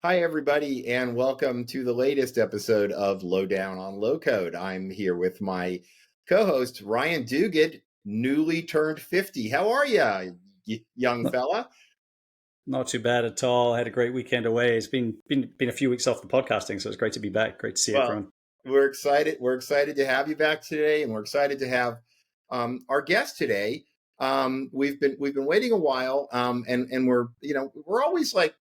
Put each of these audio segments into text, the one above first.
Hi, everybody, and welcome to the latest episode of Lowdown on Low Code. I'm here with my co-host, Ryan Duguid, newly turned 50. How are you, young Not, fella? not too bad at all. I had a great weekend away. It's been a few weeks off the podcasting, so it's great to be back. Great to see Well, everyone. we're excited. We're excited to have you back today, and we're excited to have our guest today. We've been waiting a while, and we're always like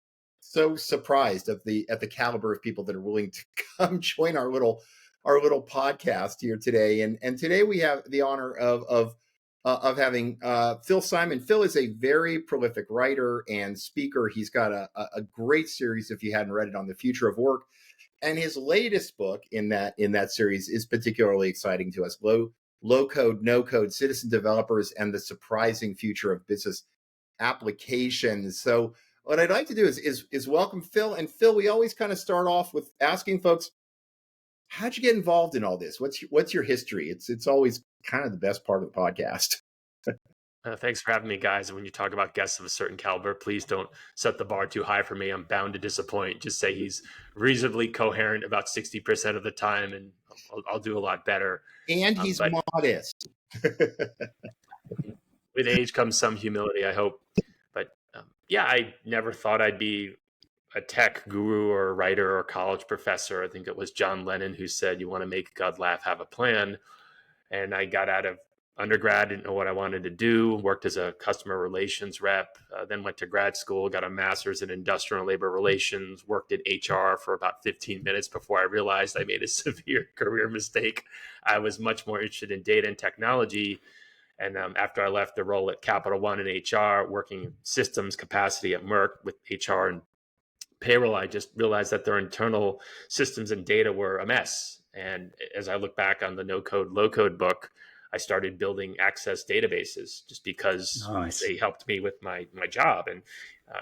so surprised at the caliber of people that are willing to come join our little podcast here today. And today we have the honor of having Phil Simon. Phil is a very prolific writer and speaker. He's got a great series, if you hadn't read it, on the future of work, and his latest book in that series is particularly exciting to us: low code, no code, citizen developers, and the surprising future of business applications. So what I'd like to do is welcome Phil. And Phil, we always kind of start off with asking folks, how'd you get involved in all this? What's your history? It's always kind of the best part of the podcast. Thanks for having me, guys. And when you talk about guests of a certain caliber, please don't set the bar too high for me. I'm bound to disappoint. Just say he's reasonably coherent about 60% of the time, and I'll do a lot better. And he's But modest. with age comes some humility, I hope. But yeah, I never thought I'd be a tech guru or a writer or college professor. I think it was John Lennon who said, "You want to make God laugh, have a plan." And I got out of undergrad, didn't know what I wanted to do, worked as a customer relations rep, then went to grad school, got a master's in industrial labor relations, worked in HR for about 15 minutes before I realized I made a severe career mistake. I was much more interested in data and technology. And after I left the role at Capital One in HR, working systems capacity at Merck with HR and payroll, I just realized that their internal systems and data were a mess. And as I look back on the no code, low code book, I started building access databases just because Nice. they helped me with my job. And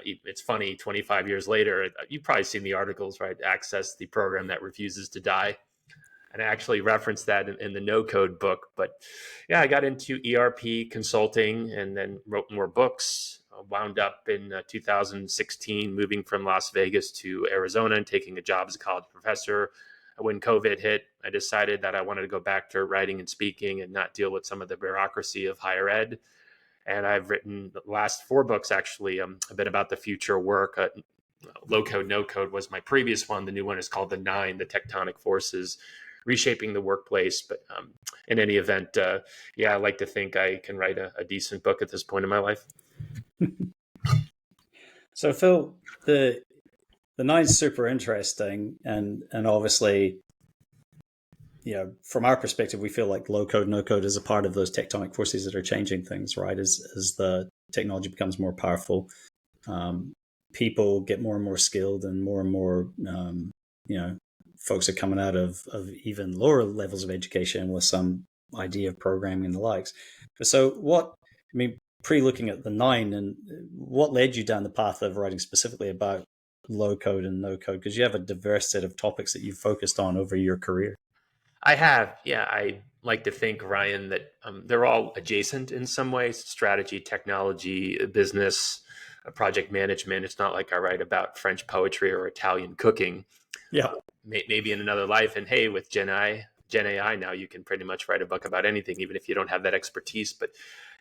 it's funny, 25 years later, you've probably seen the articles, right? Access, the program that refuses to die. And I actually referenced that in the no code book. But yeah, I got into ERP consulting and then wrote more books. Wound up in 2016 moving from Las Vegas to Arizona and taking a job as a college professor. When COVID hit, I decided that I wanted to go back to writing and speaking and not deal with some of the bureaucracy of higher ed. And I've written the last four books, actually, a bit about the future of work. Low code, no code was my previous one. The new one is called The Nine, the Tectonic Forces Reshaping the Workplace. But in any event, yeah, I like to think I can write a decent book at this point in my life. So Phil, the nine's super interesting, and obviously, from our perspective, we feel like low code, no code is a part of those tectonic forces that are changing things, right? As the technology becomes more powerful, people get more and more skilled, and more, folks are coming out of even lower levels of education with some idea of programming and the likes. So pre-looking at the nine, and what led you down the path of writing specifically about low code and no code? Because you have a diverse set of topics that you've focused on over your career. I have, yeah. I like to think, Ryan, that they're all adjacent in some ways: strategy, technology, business, project management. It's not like I write about French poetry or Italian cooking. Yeah. Maybe in another life. And hey, with Gen AI now, you can pretty much write a book about anything, even if you don't have that expertise. But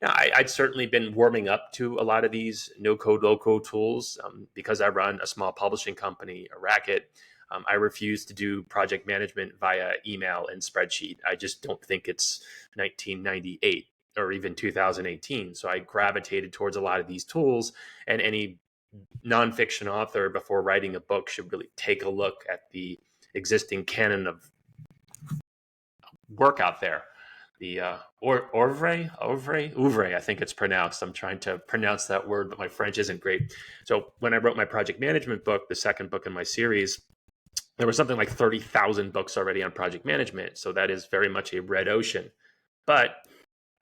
yeah, I'd certainly been warming up to a lot of these no code, low code tools because I run a small publishing company, a racket. I refuse to do project management via email and spreadsheet. I just don't think it's 1998 or even 2018. So I gravitated towards a lot of these tools, and any nonfiction author before writing a book should really take a look at the existing canon of work out there. The oeuvre, I think it's pronounced. I'm trying to pronounce that word, but my French isn't great. So when I wrote my project management book, the second book in my series, there was something like 30,000 books already on project management. So that is very much a red ocean. But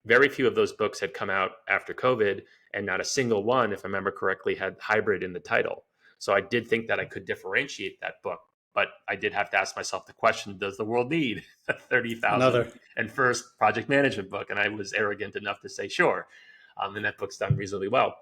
very few of those books had come out after COVID, and not a single one, if I remember correctly, had hybrid in the title. So I did think that I could differentiate that book, but I did have to ask myself the question: does the world need a 30,000 Another. and first project management book? And I was arrogant enough to say sure. And that book's done reasonably well.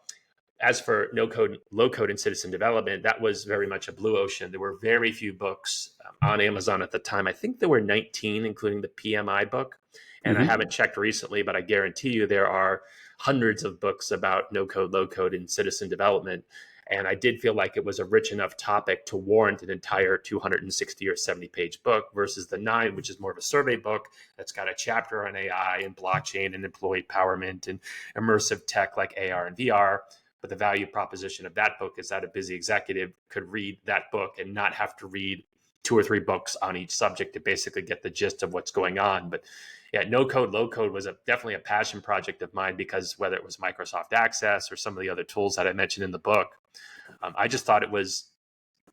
as for no code, low code, and citizen development, that was very much a blue ocean. There were very few books on Amazon at the time. I think there were 19, including the PMI book. And I haven't checked recently, but I guarantee you there are hundreds of books about no code, low code, and citizen development. And I did feel like it was a rich enough topic to warrant an entire 260 or 70 page book versus the 9, which is more of a survey book that's got a chapter on AI and blockchain and employee empowerment and immersive tech like AR and VR. But the value proposition of that book is that a busy executive could read that book and not have to read 2 or 3 books on each subject to basically get the gist of what's going on. But yeah, no code, low code was definitely a passion project of mine, because whether it was Microsoft Access or some of the other tools that I mentioned in the book, I just thought it was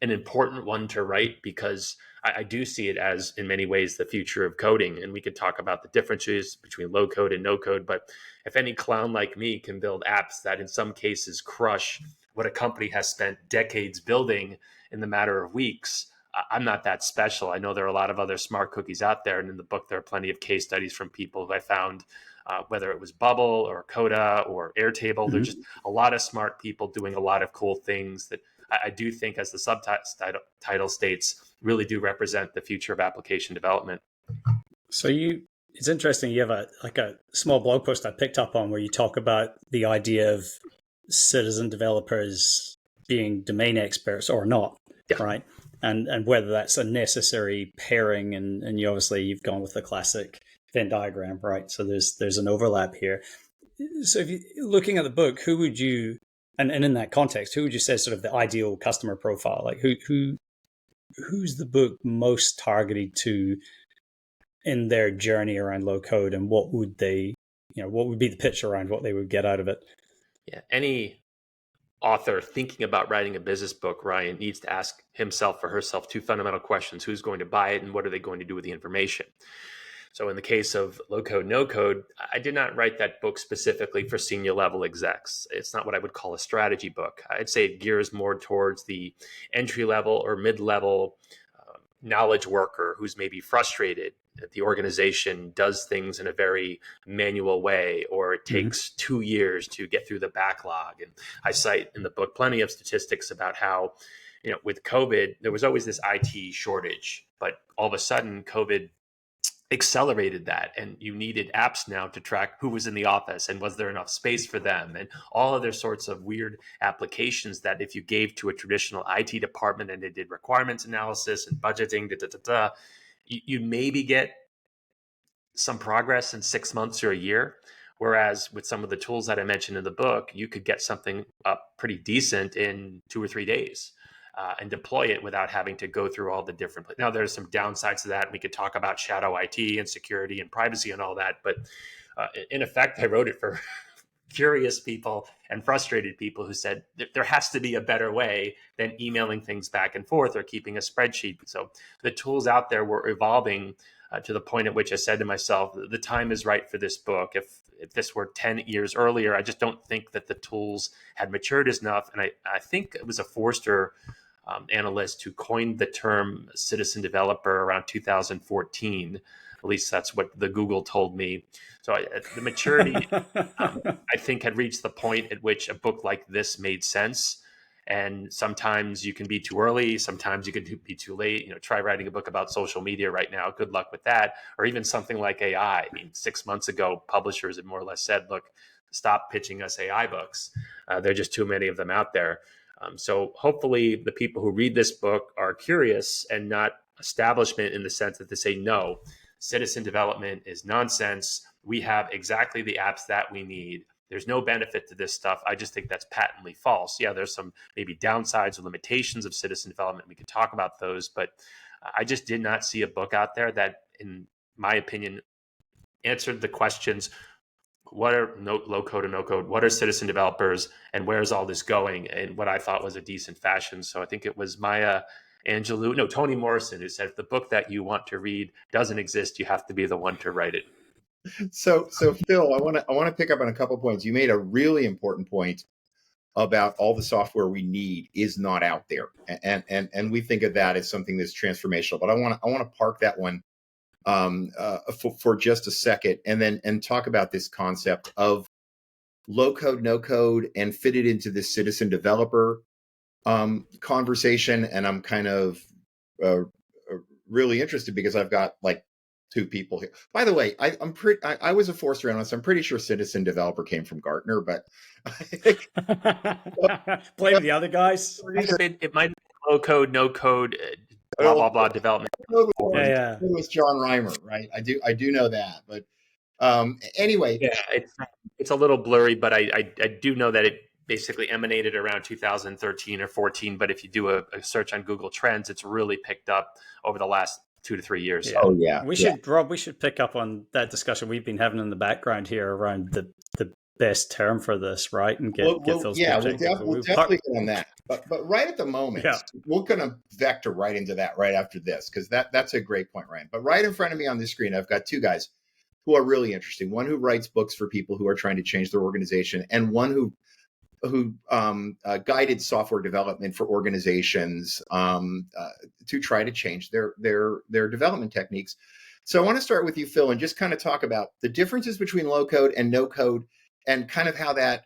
an important one to write, because I do see it as, in many ways, the future of coding. And we could talk about the differences between low code and no code. But if any clown like me can build apps that in some cases crush what a company has spent decades building in the matter of weeks, I'm not that special. I know there are a lot of other smart cookies out there. And in the book, there are plenty of case studies from people who I found, whether it was Bubble or Coda or Airtable. There's just a lot of smart people doing a lot of cool things that I do think, as the subtitle states, really do represent the future of application development. So it's interesting. You have a small blog post I picked up on where you talk about the idea of citizen developers being domain experts or not, right? And whether that's a necessary pairing. And you've gone with the classic Venn diagram, right? So there's an overlap here. So if you're looking at the book, who would you, and in that context, who would you say is sort of the ideal customer profile? Like who's the book most targeted to in their journey around low code, and what would they, what would be the pitch around what they would get out of it? Yeah, any author thinking about writing a business book, Ryan, needs to ask himself or herself 2 fundamental questions: who's going to buy it, and what are they going to do with the information? So in the case of low code, no code, I did not write that book specifically for senior level execs. It's not what I would call a strategy book. I'd say it gears more towards the entry level or mid level knowledge worker who's maybe frustrated that the organization does things in a very manual way, or it takes 2 years to get through the backlog. And I cite in the book plenty of statistics about how, with COVID, there was always this IT shortage, but all of a sudden COVID accelerated that, and you needed apps now to track who was in the office and was there enough space for them, and all other sorts of weird applications that if you gave to a traditional IT department and they did requirements analysis and budgeting, you maybe get some progress in 6 months or a year. Whereas with some of the tools that I mentioned in the book, you could get something up pretty decent in 2 or 3 days. And deploy it without having to go through all the different. Now, there's some downsides to that. We could talk about shadow IT and security and privacy and all that. But in effect, I wrote it for curious people and frustrated people who said there has to be a better way than emailing things back and forth or keeping a spreadsheet. So the tools out there were evolving to the point at which I said to myself, the time is right for this book. If this were 10 years earlier, I just don't think that the tools had matured enough. And I think it was a Forrester analyst who coined the term citizen developer around 2014. At least that's what the Google told me. So the maturity, I think, had reached the point at which a book like this made sense. And sometimes you can be too early. Sometimes you can be too late. Try writing a book about social media right now. Good luck with that. Or even something like AI. I mean, 6 months ago, publishers had more or less said, look, stop pitching us AI books. There are just too many of them out there. So hopefully the people who read this book are curious and not establishment, in the sense that they say, no, citizen development is nonsense. We have exactly the apps that we need. There's no benefit to this stuff. I just think that's patently false. Yeah, there's some maybe downsides or limitations of citizen development. We could talk about those, but I just did not see a book out there that, in my opinion, answered the questions: what are low code and no code? What are citizen developers? And where's all this going? In what I thought was a decent fashion. So I think it was Toni Morrison, who said, if the book that you want to read doesn't exist, you have to be the one to write it. So Phil, I want to pick up on a couple points. You made a really important point about all the software we need is not out there, and we think of that as something that's transformational. But I want to park that one for just a second, and talk about this concept of low code, no code, and fit it into this citizen developer conversation. And I'm kind of uh, really interested because I've got like two people here. By the way, I was a forced analyst. I'm pretty sure citizen developer came from Gartner, but I think blame the other guys. It might be low code, no code, blah blah blah development. Yeah. It was John Reimer, right? I do know that, but anyway, yeah, it's a little blurry, but I do know that it basically emanated around 2013 or 14. But if you do a search on Google Trends, it's really picked up over the last 2 to 3 years. Oh yeah, Rob, we should pick up on that discussion we've been having in the background here around the best term for this, right? And get those. Yeah, we'll definitely get on that. But right at the moment, we're going to vector right into that right after this, because that's a great point, Ryan. But right in front of me on the screen, I've got two guys who are really interesting. One who writes books for people who are trying to change their organization, and one who guided software development for organizations to try to change their development techniques. So I want to start with you, Phil, and just kind of talk about the differences between low code and no code, and kind of how that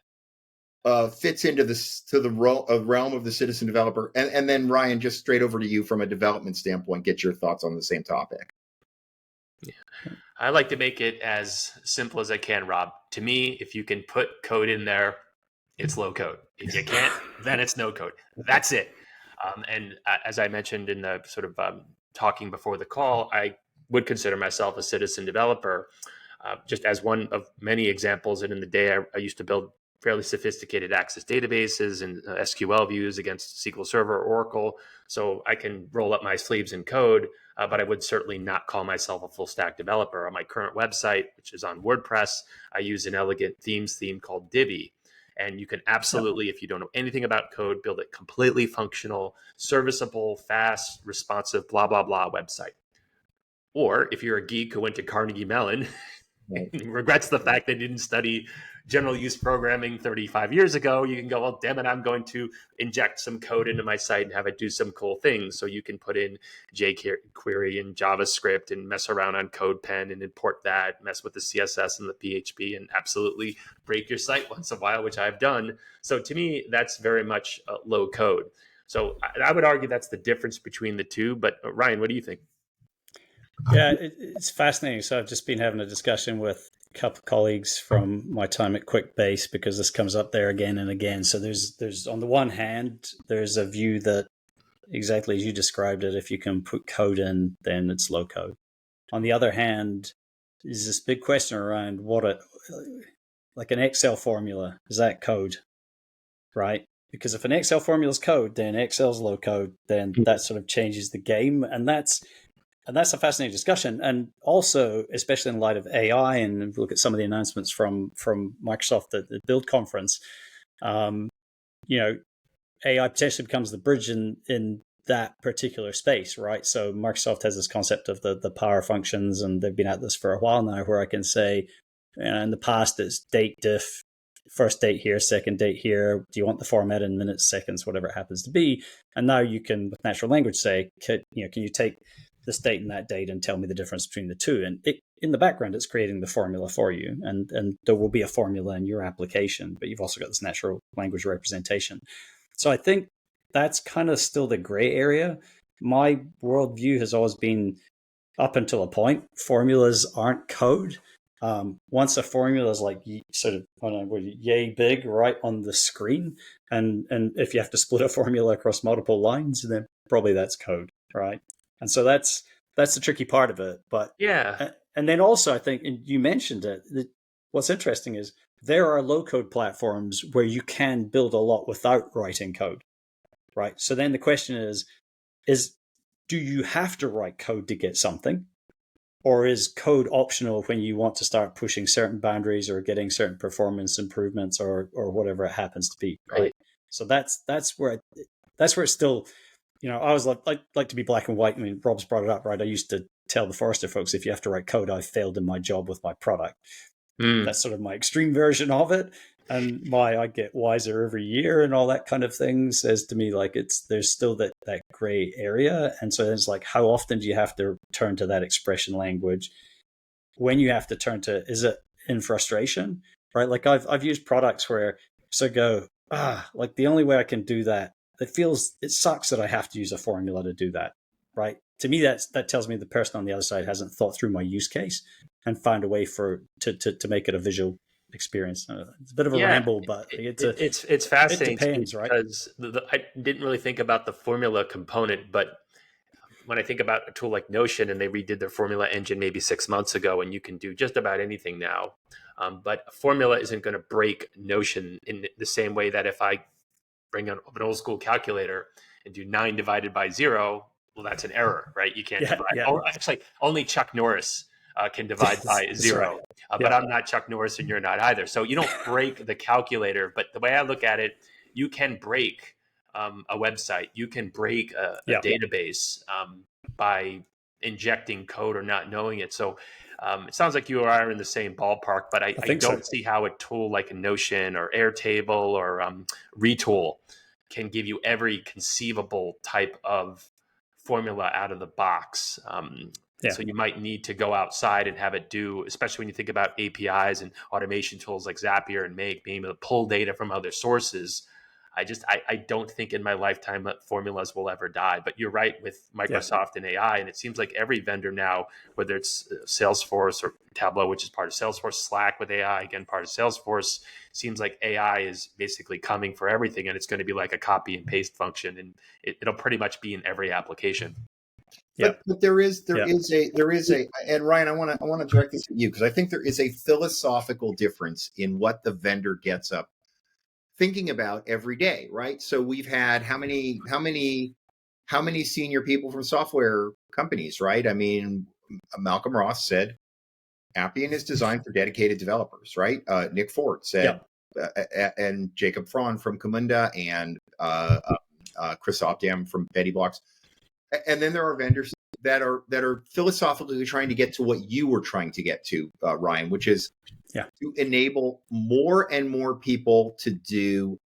fits into the realm of the citizen developer. And then Ryan, just straight over to you from a development standpoint, get your thoughts on the same topic. Yeah. I like to make it as simple as I can, Rob. To me, if you can put code in there, it's low code. If you can't, then it's no code. That's it. And as I mentioned in the sort of talking before the call, I would consider myself a citizen developer, just as one of many examples. And in the day, I used to build fairly sophisticated access databases and SQL views against SQL Server or Oracle. So I can roll up my sleeves in code, but I would certainly not call myself a full stack developer. On my current website, which is on WordPress, I use an elegant themes theme called Divi. And you can absolutely, if you don't know anything about code, build a completely functional, serviceable, fast, responsive, blah, blah, blah website. Or if you're a geek who went to Carnegie Mellon, regrets the fact they didn't study general use programming 35 years ago, you can go, well, damn it, I'm going to inject some code into my site and have it do some cool things. So you can put in jQuery and JavaScript and mess around on CodePen and import that, mess with the CSS and the PHP, and absolutely break your site once in a while, which I've done. So to me, that's very much low code. So I would argue that's the difference between the two. But Ryan, what do you think? Yeah, it's fascinating. So I've just been having a discussion with a couple of colleagues from my time at QuickBase, because this comes up there again and again. So there's on the one hand, there's a view that exactly as you described it, if you can put code in, then it's low code. On the other hand, is this big question around like an Excel formula, is that code, right? Because if an Excel formula is code, then Excel's low code, then that sort of changes the game. And that's a fascinating discussion. And also, especially in light of AI, and look at some of the announcements from Microsoft at the Build conference, AI potentially becomes the bridge in that particular space, right? So Microsoft has this concept of the power functions, and they've been at this for a while now, where I can say, in the past, it's date diff, first date here, second date here. Do you want the format in minutes, seconds, whatever it happens to be? And now you can, with natural language, say, can you take this date and that date and tell me the difference between the two? And in the background, it's creating the formula for you. And there will be a formula in your application, but you've also got this natural language representation. So I think that's kind of still the gray area. My worldview has always been, up until a point, formulas aren't code. Once a formula is like sort of yay big right on the screen, and if you have to split a formula across multiple lines, then probably that's code, right? And so that's the tricky part of it. But yeah, and then also I think, and you mentioned it, what's interesting is there are low code platforms where you can build a lot without writing code, right? So then the question is do you have to write code to get something? Or is code optional when you want to start pushing certain boundaries or getting certain performance improvements or whatever it happens to be, right? So that's where it's still, I always like to be black and white. I mean, Rob's brought it up, right? I used to tell the Forrester folks, if you have to write code, I failed in my job with my product. That's sort of my extreme version of it. And I get wiser every year and all that kind of thing says to me, like, there's still that gray area. And so it's like, how often do you have to turn to that expression language? When you have to turn to, is it in frustration? right? Like I've used products where so go, like the only way I can do that, it sucks that I have to use a formula to do that, right? To me, that tells me the person on the other side hasn't thought through my use case and found a way to make it a visual experience. It's a bit of a Yeah, ramble, but it's it fascinating to me depends, right? because I didn't really think about the formula component, but when I think about a tool like Notion, and they redid their formula engine maybe 6 months ago, and you can do just about anything now. But a formula isn't going to break Notion in the same way that if I bring an old school calculator and do 9 divided by 0, well, that's an error, right? You can't Yeah, divide. yeah, Oh, actually, only Chuck Norris can divide by that's right. zero, but Yeah, I'm not Chuck Norris and you're not either. So you don't break the calculator. But the way I look at it, you can break a website, you can break a yeah, database by injecting code or not knowing it. So it sounds like you are in the same ballpark, but I I think so. don't see how a tool like a Notion or Airtable or Retool can give you every conceivable type of formula out of the box. Yeah, So you might need to go outside and have it do, especially when you think about APIs and automation tools like Zapier and Make, being able to pull data from other sources. I don't think in my lifetime that formulas will ever die. But you're right with yeah, Microsoft and AI, and it seems like every vendor now, whether it's Salesforce or Tableau, which is part of Salesforce, Slack with AI, again part of Salesforce, seems like AI is basically coming for everything, and it's going to be like a copy and paste function, and it'll pretty much be in every application. yeah, But there is yeah, and Ryan, I want to direct this at you because I think there is a philosophical difference in what the vendor gets up thinking about every day, right? So we've had how many senior people from software companies, right? I mean, Malcolm Ross said Appian is designed for dedicated developers, right? Nick Ford yeah, said, and Jacob Fraun from Camunda, and Chris Opdam from Betty Blocks. And then there are vendors that are philosophically trying to get to what you were trying to get to, Ryan, which is yeah, to enable more and more people to do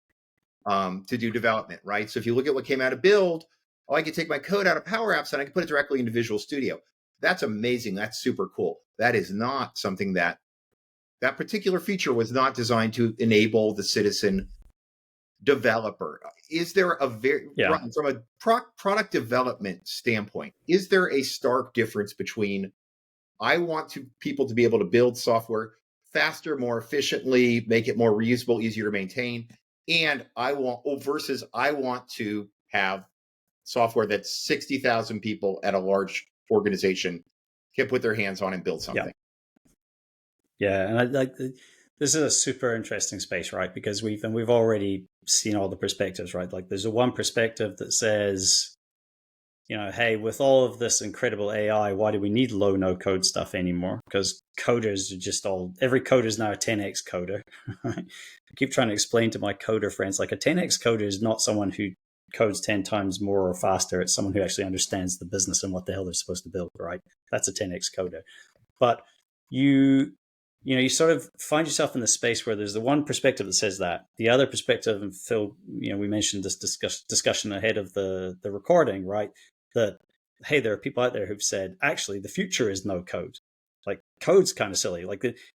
development, right? So if you look at what came out of Build, oh, I could take my code out of Power Apps and I can put it directly into Visual Studio. That's amazing. That's super cool. That is not something that particular feature was not designed to enable the citizen developer. Is there yeah, Ryan, from a product development standpoint, is there a stark difference between I want people to be able to build software faster, more efficiently, make it more reusable, easier to maintain, and I want to have software that 60,000 people at a large organization can put their hands on and build yeah, something? yeah. And I like this is a super interesting space, right? Because we've already seen all the perspectives, right? Like there's a one perspective that says, hey, with all of this incredible AI, why do we need low no code stuff anymore? Because coders are just every coder is now a 10x coder. Right? I keep trying to explain to my coder friends, like a 10x coder is not someone who codes 10 times more or faster. It's someone who actually understands the business and what the hell they're supposed to build, right? That's a 10x coder. But you sort of find yourself in the space where there's the one perspective that says that. The other perspective, and Phil, we mentioned this discussion ahead of the recording, right? That, hey, there are people out there who've said, actually, the future is no code. Like code's kind of silly,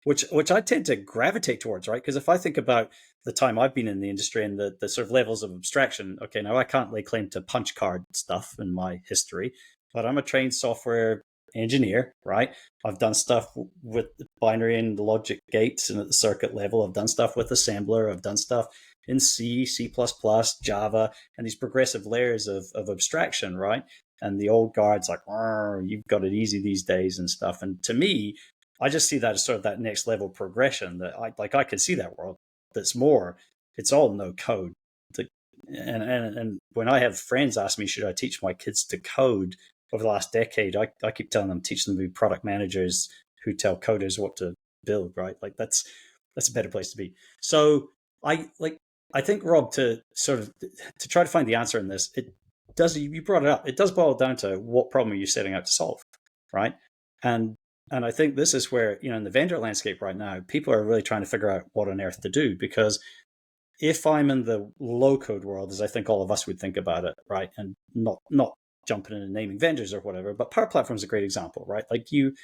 which I tend to gravitate towards, right? Because if I think about the time I've been in the industry and the sort of levels of abstraction, okay, now I can't lay claim to punch card stuff in my history, but I'm a trained software engineer, right? I've done stuff with binary and logic gates and at the circuit level. I've done stuff with assembler. I've done stuff in C, C++, Java, and these progressive layers of abstraction, right? And the old guard's like, you've got it easy these days and stuff. And to me, I just see that as sort of that next level progression that I could see that world that's more, it's all no code. And when I have friends ask me, should I teach my kids to code over the last decade, I keep telling them, teach them to be product managers who tell coders what to build, right? Like that's a better place to be. So I think, Rob, to try to find the answer in this, you brought it up. It does boil down to what problem are you setting out to solve, right? And I think this is where, in the vendor landscape right now, people are really trying to figure out what on earth to do, because if I'm in the low code world, as I think all of us would think about it, right, and not jumping in and naming vendors or whatever, but Power Platform is a great example, right? Like you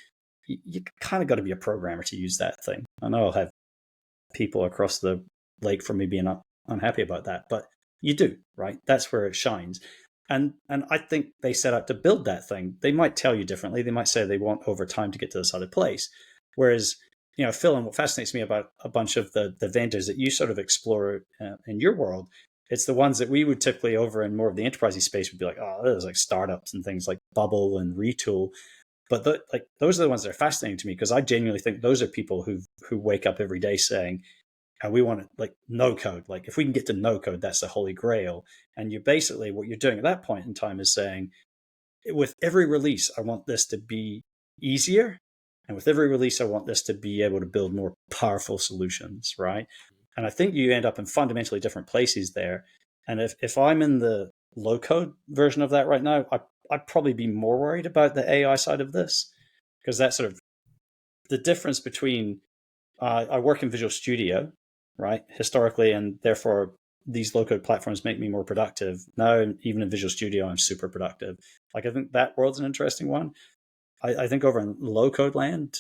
kind of got to be a programmer to use that thing. I know I'll have people across the lake from me being unhappy about that. But you do, right? That's where it shines. And I think they set out to build that thing. They might tell you differently. They might say they want over time to get to this other place. Whereas, Phil, and what fascinates me about a bunch of the vendors that you sort of explore in your world, it's the ones that we would typically over in more of the enterprisey space would be like, oh, there's like startups and things like Bubble and Retool. But those are the ones that are fascinating to me, because I genuinely think those are people who wake up every day saying, we want like no code. Like if we can get to no code, that's the holy grail. And you basically, what you're doing at that point in time is saying, with every release, I want this to be easier. And with every release, I want this to be able to build more powerful solutions, right? And I think you end up in fundamentally different places there. And if I'm in the low code version of that right now, I'd probably be more worried about the AI side of this, because that's sort of the difference between I work in Visual Studio, right, historically, and therefore these low-code platforms make me more productive. Now, even in Visual Studio, I'm super productive. Like, I think that world's an interesting one. I think over in low-code land,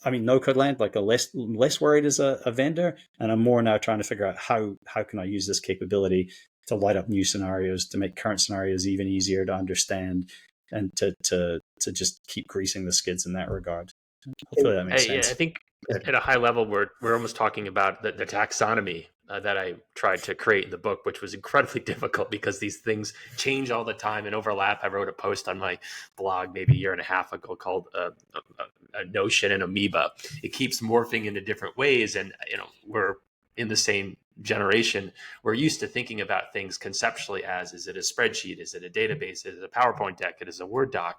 no-code land, like a less worried as a vendor, and I'm more now trying to figure out how can I use this capability to light up new scenarios, to make current scenarios even easier to understand, and to just keep greasing the skids in that regard. Hopefully that makes sense. I think at a high level, we're almost talking about the taxonomy that I tried to create in the book, which was incredibly difficult because these things change all the time and overlap. I wrote a post on my blog maybe a year and a half ago called a Notion and Amoeba. It keeps morphing into different ways, and we're in the same generation. We're used to thinking about things conceptually as, is it a spreadsheet? Is it a database? Is it a PowerPoint deck? It is a Word doc.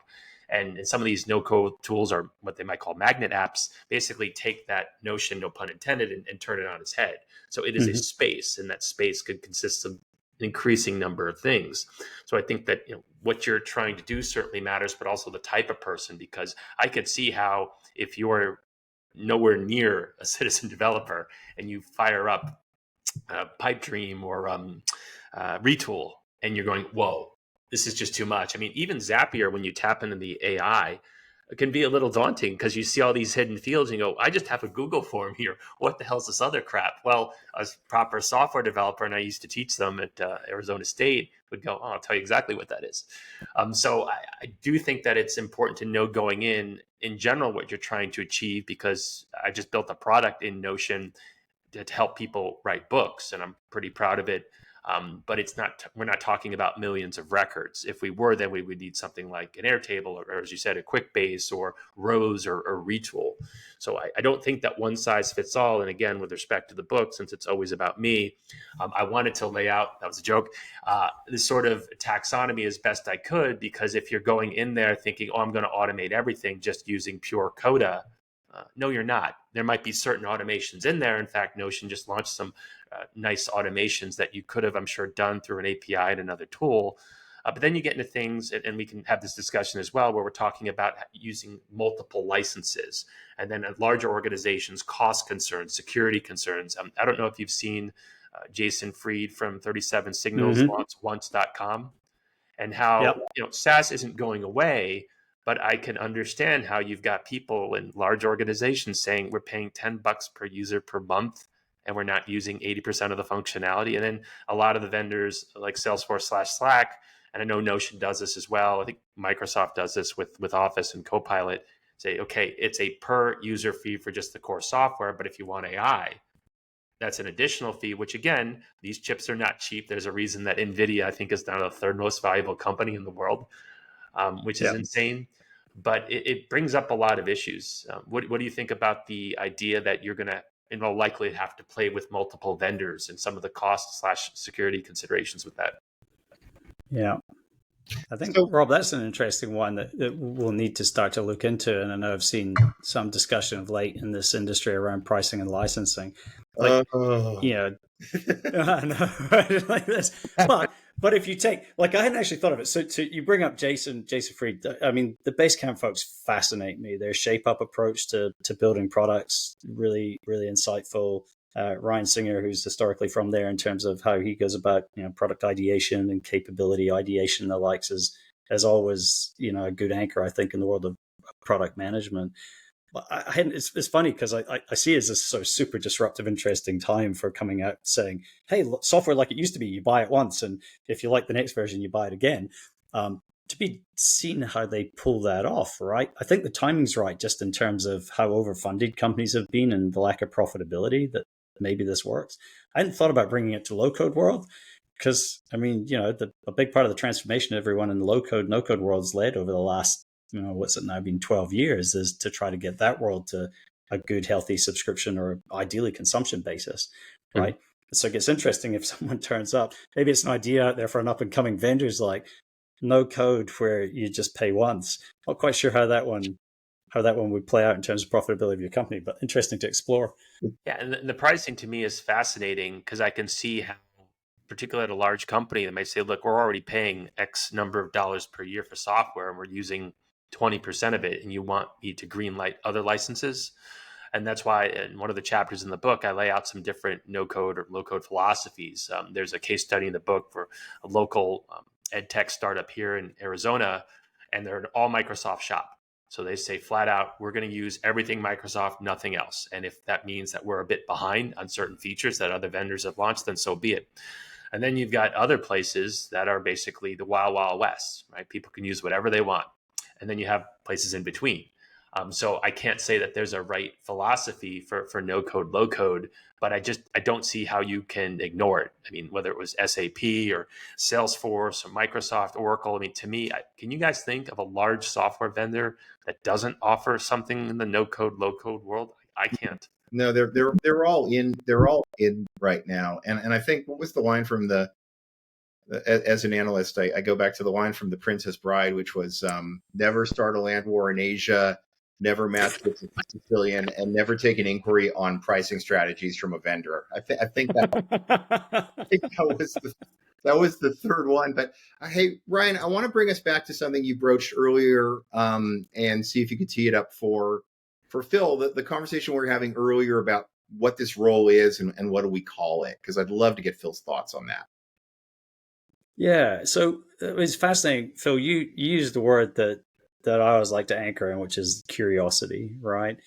And some of these no-code tools are what they might call magnet apps, basically take that notion, no pun intended, and turn it on its head. So it is a space, and that space could consist of an increasing number of things. So I think that what you're trying to do certainly matters, but also the type of person, because I could see how if you're nowhere near a citizen developer and you fire up Pipedream or Retool, and you're going, whoa, this is just too much. I mean, even Zapier, when you tap into the AI, it can be a little daunting because you see all these hidden fields and you go, I just have a Google form here. What the hell's this other crap? Well, as a proper software developer, and I used to teach them at Arizona State, would go, oh, I'll tell you exactly what that is. So I do think that it's important to know going in general, what you're trying to achieve, because I just built a product in Notion to help people write books, and I'm pretty proud of it. But it's not. We're not talking about millions of records. If we were, then we would need something like an Airtable, or as you said, a QuickBase, or Rose, or Retool. So I don't think that one size fits all. And again, with respect to the book, since it's always about me, I wanted to lay out, that was a joke, this sort of taxonomy as best I could, because if you're going in there thinking, oh, I'm going to automate everything just using pure Coda, no, you're not. There might be certain automations in there. In fact, Notion just launched some nice automations that you could have, I'm sure, done through an API and another tool. But then you get into things, and we can have this discussion as well, where we're talking about using multiple licenses. And then at larger organizations, cost concerns, security concerns. I don't know if you've seen Jason Fried from 37 Signals launch once.com, and how SaaS isn't going away. But I can understand how you've got people in large organizations saying we're paying $10 per user per month, and we're not using 80% of the functionality. And then a lot of the vendors like Salesforce/Slack, and I know Notion does this as well. I think Microsoft does this with Office and Copilot. Say, okay, it's a per user fee for just the core software, but if you want AI, that's an additional fee, which again, these chips are not cheap. There's a reason that NVIDIA, I think, is now the third most valuable company in the world, which is insane. But it brings up a lot of issues. What do you think about the idea that you're going to, likely have to play with multiple vendors and some of the cost/security considerations with that? Yeah. I think, Rob, that's an interesting one that we'll need to start to look into. And I know I've seen some discussion of late in this industry around pricing and licensing. I know, right? Like this. But if you take, I hadn't actually thought of it. So you bring up Jason Fried. I mean, the Basecamp folks fascinate me. Their shape up approach to building products, really, really insightful. Ryan Singer, who's historically from there, in terms of how he goes about product ideation and capability ideation and the likes, is always a good anchor, I think, in the world of product management. It's funny because I see it as this so super disruptive, interesting time for coming out saying, hey, software like it used to be, you buy it once, and if you like the next version, you buy it again. To be seen how they pull that off, right? I think the timing's right, just in terms of how overfunded companies have been and the lack of profitability, that maybe this works. I hadn't thought about bringing it to low code world because, I mean, a big part of the transformation everyone in the low code, no code world has led over the last, what's it now been 12 years, is to try to get that world to a good, healthy subscription or ideally consumption basis, right? Mm-hmm. So it gets interesting if someone turns up, maybe it's an idea out there for an up and coming vendors like no code where you just pay once. Not quite sure how that one would play out in terms of profitability of your company, but interesting to explore. Yeah, and the pricing to me is fascinating because I can see how, particularly at a large company, they might say, look, we're already paying X number of dollars per year for software and we're using 20% of it, and you want me to greenlight other licenses. And that's why in one of the chapters in the book, I lay out some different no-code or low-code philosophies. There's a case study in the book for a local ed tech startup here in Arizona, and they're an all Microsoft shop. So they say flat out, we're going to use everything Microsoft, nothing else. And if that means that we're a bit behind on certain features that other vendors have launched, then so be it. And then you've got other places that are basically the wild, wild west, right? People can use whatever they want. And then you have places in between. So I can't say that there's a right philosophy for no code, low code, but I don't see how you can ignore it. I mean, whether it was SAP or Salesforce or Microsoft, Oracle. I mean, to me, can you guys think of a large software vendor that doesn't offer something in the no code, low code world? I can't. No, they're all in. They're all in right now. And I think, what was the line from as an analyst, I go back to the line from The Princess Bride, which was never start a land war in Asia, never match with a Sicilian, and never take an inquiry on pricing strategies from a vendor. I think that was the third one. But hey, Ryan, I want to bring us back to something you broached earlier, and see if you could tee it up for Phil. The conversation we were having earlier about what this role is and what do we call it, because I'd love to get Phil's thoughts on that. Yeah, so it was fascinating, Phil. You used the word that I always like to anchor in, which is curiosity, right?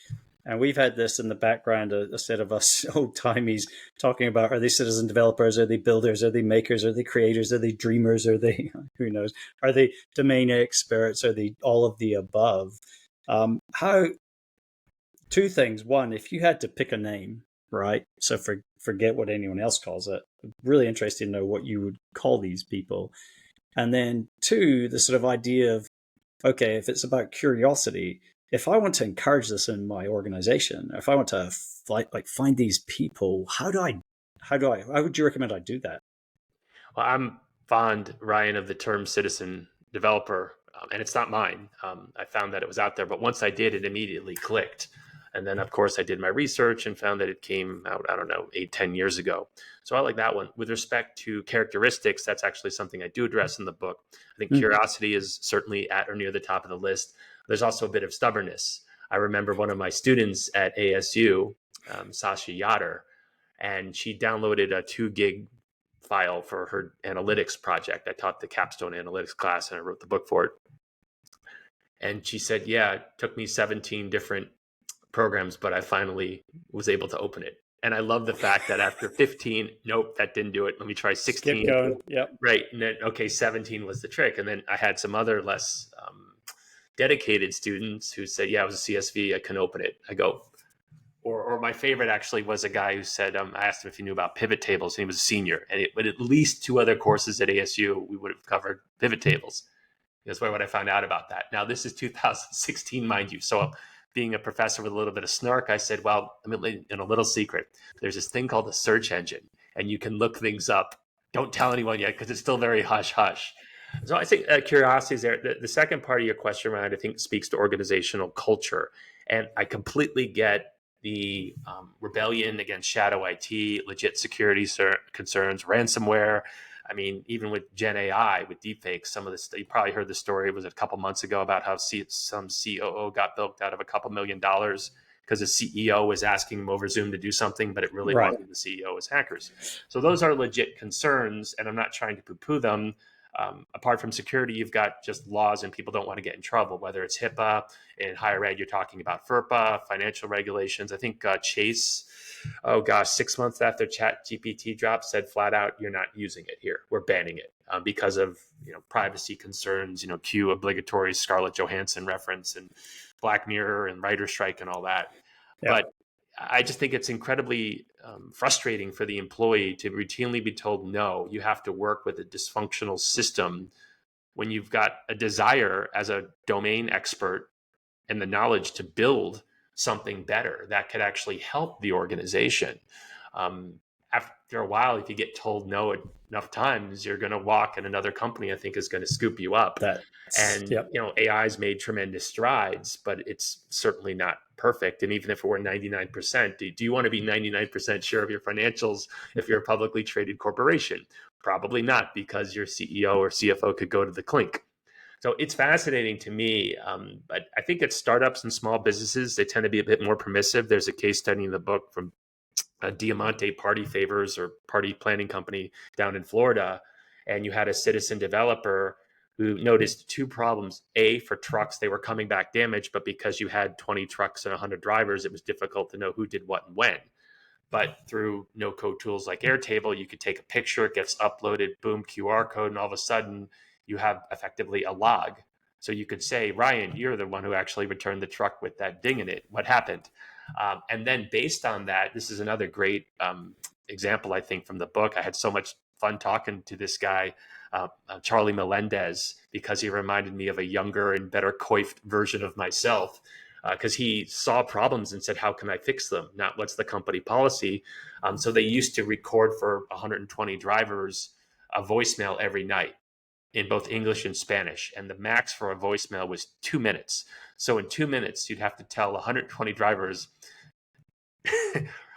And we've had this in the background, a set of us old timies talking about, are they citizen developers? Are they builders? Are they makers? Are they creators? Are they dreamers? Are they, who knows? Are they domain experts? Are they all of the above? Two things. One, if you had to pick a name, right? So forget what anyone else calls it. Really interested to know what you would call these people. And then two, the sort of idea of, okay, if it's about curiosity, if I want to encourage this in my organization, if I want to find these people, how would you recommend I do that? Well, I'm fond, Ryan, of the term citizen developer, and it's not mine. I found that it was out there, but once I did, it immediately clicked. And then, of course, I did my research and found that it came out, 8-10 years ago. So I like that one. With respect to characteristics, that's actually something I do address in the book. I think curiosity is certainly at or near the top of the list. There's also a bit of stubbornness. I remember one of my students at ASU, Sasha Yatter, and she downloaded a 2 gig file for her analytics project. I taught the capstone analytics class and I wrote the book for it. And she said, yeah, it took me 17 different programs, but I finally was able to open it. And I love the fact that after 15, nope, that didn't do it. Let me try 16. Keep going. Yep. Right. And then, okay, 17 was the trick. And then I had some other less dedicated students who said, yeah, it was a CSV. I can open it. I go, or my favorite actually was a guy who said, I asked him if he knew about pivot tables, and he was a senior. And with at least 2 other courses at ASU, we would have covered pivot tables. That's what I found out about that. Now, this is 2016, mind you. So being a professor with a little bit of snark, I said, well, in a little secret, there's this thing called a search engine, and you can look things up. Don't tell anyone yet, because it's still very hush-hush. So I think curiosity is there. The second part of your question, Ryan, I think speaks to organizational culture. And I completely get the rebellion against shadow IT, legit security concerns, ransomware. I mean, even with Gen AI, with deepfakes, some of this, you probably heard the story, it was a couple months ago, about how some COO got bilked out of a couple $1 million because the CEO was asking him over Zoom to do something, but it really wasn't the CEO, it was hackers. So those are legit concerns, and I'm not trying to poo-poo them. apart from security, you've got just laws and people don't want to get in trouble, whether it's HIPAA. In higher ed, you're talking about FERPA, financial regulations. I think Chase, oh gosh, 6 months after Chat GPT dropped, said flat out, you're not using it here. We're banning it because of privacy concerns, cue obligatory Scarlett Johansson reference and Black Mirror and writer strike and all that. Yeah. But I just think it's incredibly frustrating for the employee to routinely be told, no, you have to work with a dysfunctional system when you've got a desire as a domain expert and the knowledge to build something better that could actually help the organization. After a while, if you get told no enough times, you're going to walk, and another company, I think, is going to scoop you up. And Yep. AI's made tremendous strides, but it's certainly not perfect. And even if it were 99%, do you want to be 99% sure of your financials if you're a publicly traded corporation? Probably not, because your CEO or CFO could go to the clink. So it's fascinating to me. But I think it's startups and small businesses, they tend to be a bit more permissive. There's a case study in the book from Diamante Party Favors or party planning company down in Florida. And you had a citizen developer who noticed two problems. A, for trucks, they were coming back damaged, but because you had 20 trucks and 100 drivers, it was difficult to know who did what and when. But through no-code tools like Airtable, you could take a picture, it gets uploaded, boom, QR code, and all of a sudden you have effectively a log. So you could say, Ryan, you're the one who actually returned the truck with that ding in it. What happened? And then based on that, this is another great example, I think, from the book. I had so much fun talking to this guy, Charlie Melendez, because he reminded me of a younger and better coiffed version of myself. Because he saw problems and said, how can I fix them? Not what's the company policy. So they used to record for 120 drivers a voicemail every night in both English and Spanish. And the max for a voicemail was 2 minutes. So in 2 minutes, you'd have to tell 120 drivers,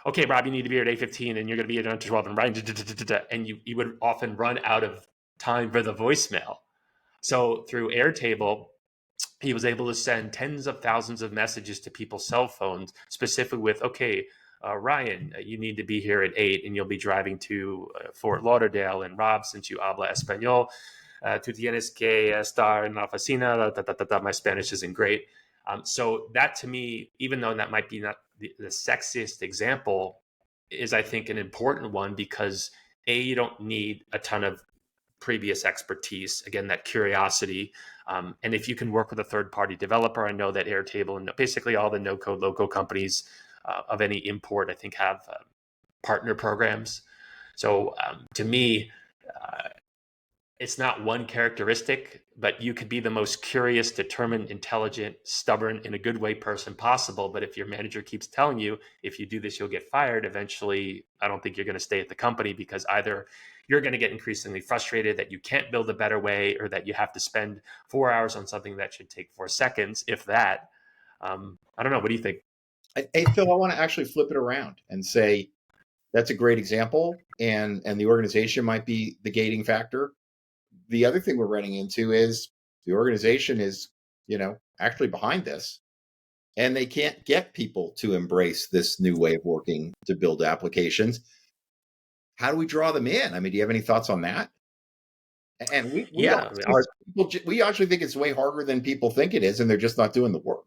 okay, Rob, you need to be here at 8:15 and you're going to be here at 12 and Ryan, and you would often run out of time for the voicemail. So through Airtable, he was able to send tens of thousands of messages to people's cell phones, specifically with, okay, Ryan, you need to be here at 8 and you'll be driving to Fort Lauderdale. And Rob, since you habla español, tú tienes que estar en la oficina, my Spanish isn't great. So that to me, even though that might be not the sexiest example, is I think an important one because you don't need a ton of previous expertise, again, that curiosity. And if you can work with a third-party developer, I know that Airtable and basically all the no-code, low-code companies of any import, I think, have partner programs. So to me, it's not one characteristic, but you could be the most curious, determined, intelligent, stubborn, in a good way person possible. But if your manager keeps telling you, if you do this, you'll get fired, eventually, I don't think you're going to stay at the company, because either you're going to get increasingly frustrated that you can't build a better way, or that you have to spend 4 hours on something that should take 4 seconds, if that. I don't know. What do you think? Hey, Phil, I want to actually flip it around and say that's a great example, and the organization might be the gating factor. The other thing we're running into is the organization is, actually behind this, and they can't get people to embrace this new way of working to build applications. How do we draw them in? I mean, do you have any thoughts on that? And we actually think it's way harder than people think it is, and they're just not doing the work.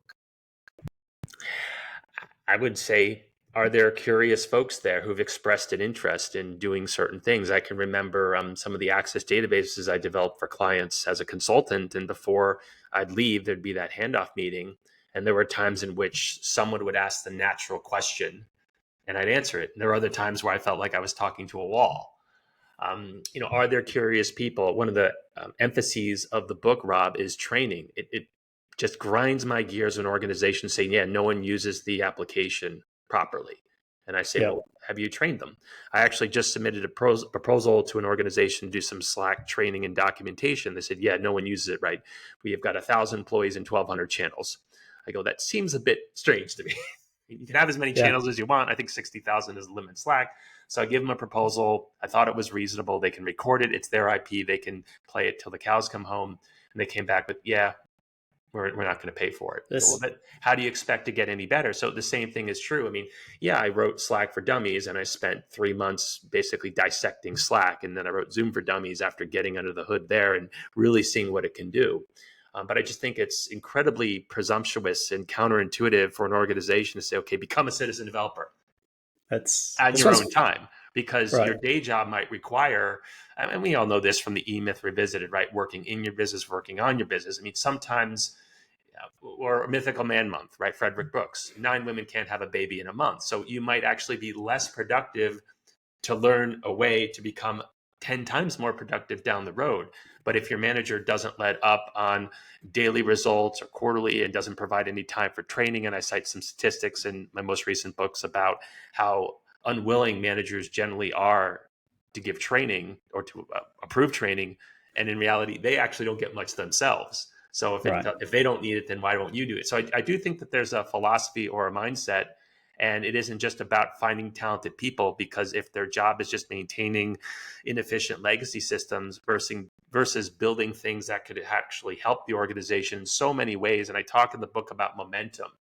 I would say, are there curious folks there who've expressed an interest in doing certain things? I can remember some of the Access databases I developed for clients as a consultant, and before I'd leave, there'd be that handoff meeting. And there were times in which someone would ask the natural question and I'd answer it. And there were other times where I felt like I was talking to a wall. Are there curious people? One of the emphases of the book, Rob, is training. It just grinds my gears when organizations say, yeah, no one uses the application properly. And I say, Yeah. well, have you trained them? I actually just submitted a proposal to an organization to do some Slack training and documentation. They said, yeah, no one uses it right. We have got 1,000 employees and 1,200 channels. I go, that seems a bit strange to me. You can have as many channels as you want. I think 60,000 is the limit in Slack. So I give them a proposal. I thought it was reasonable. They can record it. It's their IP. They can play it till the cows come home. And they came back with, yeah, we're not going to pay for it. Well, This but how do you expect to get any better? So the same thing is true. I mean, yeah, I wrote Slack for Dummies and I spent 3 months basically dissecting Slack. And then I wrote Zoom for Dummies after getting under the hood there and really seeing what it can do. But I just think it's incredibly presumptuous and counterintuitive for an organization to say, okay, become a citizen developer that's at this your one's own time, because your right. day job might require, and we all know this from the E-Myth Revisited, right? Working in your business, working on your business. I mean, sometimes, or Mythical Man Month, right? Frederick Brooks, 9 women can't have a baby in a month. So you might actually be less productive to learn a way to become 10 times more productive down the road. But if your manager doesn't let up on daily results or quarterly and doesn't provide any time for training, and I cite some statistics in my most recent books about how unwilling managers generally are to give training or to approve training, and in reality, they actually don't get much themselves. So Right. if they don't need it, then why don't you do it? So I do think that there's a philosophy or a mindset, and it isn't just about finding talented people, because if their job is just maintaining inefficient legacy systems versus building things that could actually help the organization in so many ways. And I talk in the book about momentum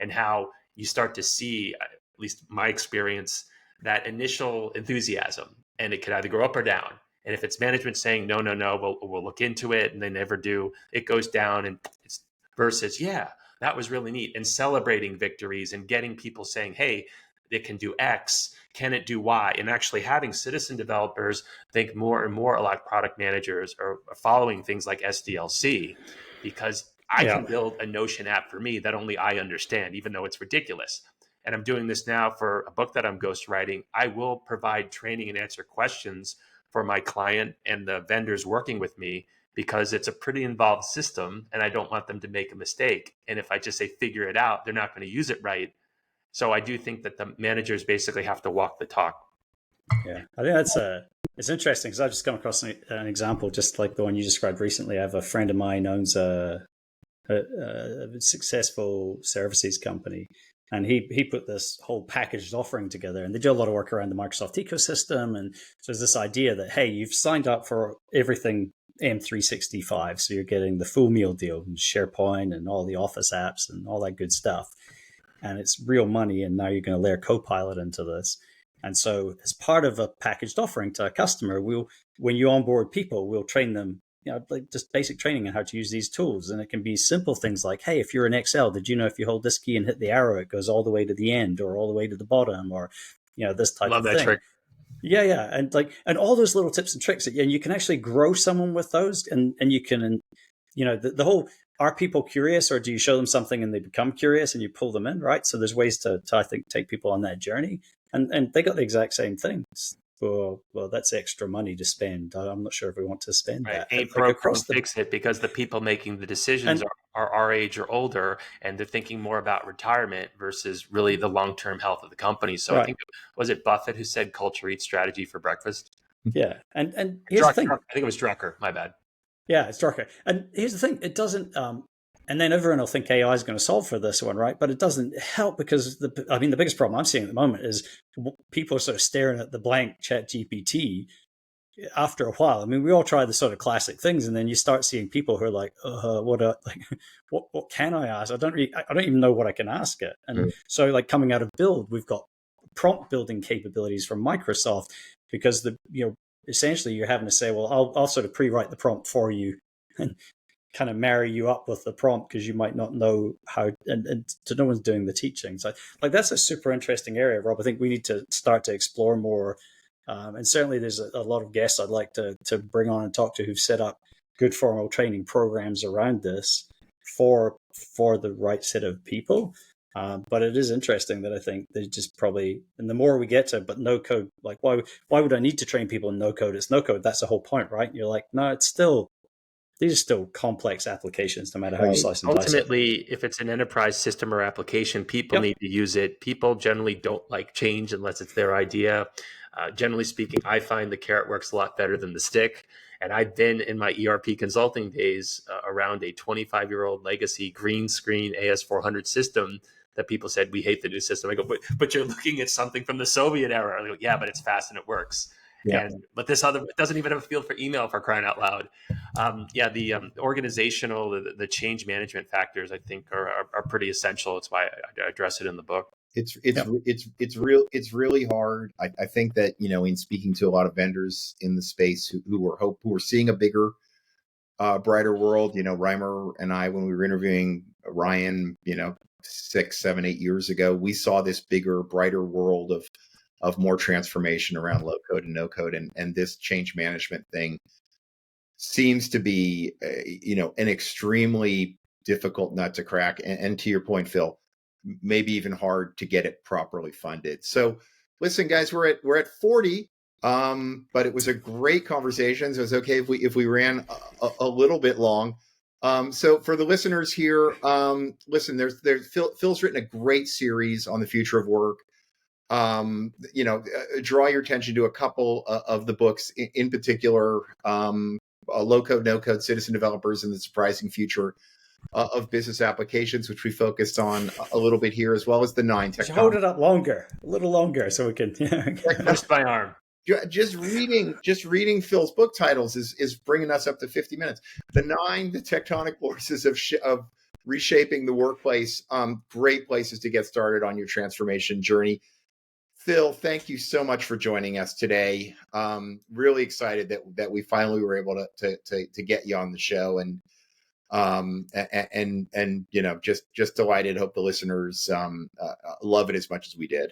and how you start to see, at least my experience, that initial enthusiasm, and it could either go up or down. And if it's management saying, no, no, no, we'll look into it, and they never do, it goes down. And it's versus, yeah, that was really neat, and celebrating victories and getting people saying, hey, it can do X, can it do Y? And actually having citizen developers think more and more like product managers, or following things like SDLC, because I Yeah. can build a Notion app for me that only I understand, even though it's ridiculous. And I'm doing this now for a book that I'm ghostwriting. I will provide training and answer questions for my client and the vendors working with me, because it's a pretty involved system and I don't want them to make a mistake. And if I just say figure it out, they're not going to use it right. So I do think that the managers basically have to walk the talk. Yeah, I think it's interesting because I've just come across an example just like the one you described recently. I have a friend of mine owns a successful services company, and he put this whole packaged offering together, and they do a lot of work around the Microsoft ecosystem. And so there's this idea that, hey, you've signed up for everything M365, so you're getting the full meal deal and SharePoint and all the Office apps and all that good stuff, and it's real money. And now you're going to layer Copilot into this. And so, as part of a packaged offering to a customer, when you onboard people, we'll train them, like just basic training on how to use these tools. And it can be simple things like, hey, if you're in Excel, did you know if you hold this key and hit the arrow, it goes all the way to the end or all the way to the bottom, or this type Love of that thing. trick. Yeah, and all those little tips and tricks, and you can actually grow someone with those, and you can, the whole. Are people curious, or do you show them something and they become curious and you pull them in, right? So there's ways to I think, take people on that journey. And they got the exact same things. Well, that's extra money to spend. I'm not sure if we want to spend Right. that. Ain't Like broke, across don't fix it, because the people making the decisions and are our age or older, and they're thinking more about retirement versus really the long-term health of the company. So I right, think, was it Buffett who said culture eats strategy for breakfast? yeah, and here's the thing. I think it was Drucker. My bad. Yeah, it's darker. And here's the thing: it doesn't. And then everyone will think AI is going to solve for this one, right? But it doesn't help, because the biggest problem I'm seeing at the moment is people are sort of staring at the blank Chat GPT after a while. I mean, we all try the sort of classic things, and then you start seeing people who are like, what can I ask? I don't even know what I can ask it. And so, like, coming out of Build, we've got prompt building capabilities from Microsoft, because essentially you're having to say, well, I'll sort of pre-write the prompt for you and kind of marry you up with the prompt, because you might not know how, and no one's doing the teaching. So, like, that's a super interesting area, Rob. I think we need to start to explore more. And certainly there's a lot of guests I'd like to bring on and talk to who've set up good formal training programs around this for the right set of people. But it is interesting that I think they just probably, and the more we get to, but no code, like, why would I need to train people in no code? It's no code. That's the whole point, right? And you're like, no, these are still complex applications, no matter how you slice and dice it. Ultimately, if it's an enterprise system or application, people Yep. need to use it. People generally don't like change unless it's their idea. Generally speaking, I find the carrot works a lot better than the stick. And I've been in my ERP consulting days around a 25-year-old legacy green screen AS400 system that people said, we hate the new system. I go, but you're looking at something from the Soviet era. I go, yeah, but it's fast and it works. Yeah. But this other doesn't even have a field for email, for crying out loud. The organizational, the change management factors, I think are pretty essential. It's why I address it in the book. It's really hard. I think that, in speaking to a lot of vendors in the space who were seeing a bigger, brighter world, Reimer and I, when we were interviewing Ryan, 6, 7, 8 years ago, we saw this bigger, brighter world of more transformation around low code and no code, and this change management thing seems to be, an extremely difficult nut to crack. And to your point, Phil, maybe even hard to get it properly funded. So listen, guys, we're at 40. But it was a great conversation. So it's okay if we ran a little bit long. So for the listeners here, listen, there's Phil's written a great series on the future of work. Draw your attention to a couple of the books, in particular, Low Code, No Code, Citizen Developers, and the Surprising Future of Business Applications, which we focused on a little bit here, as well as the 9 Tectonic. Hold it up longer, a little longer, so we can twist my arm. Just reading Phil's book titles is bringing us up to 50 minutes. The 9, the Tectonic Forces of Reshaping the Workplace. Great places to get started on your transformation journey. Phil, thank you so much for joining us today. Really excited that we finally were able to get you on the show, and just delighted. Hope the listeners love it as much as we did.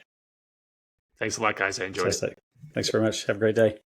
Thanks a lot, guys. I enjoyed it. Thanks very much. Have a great day.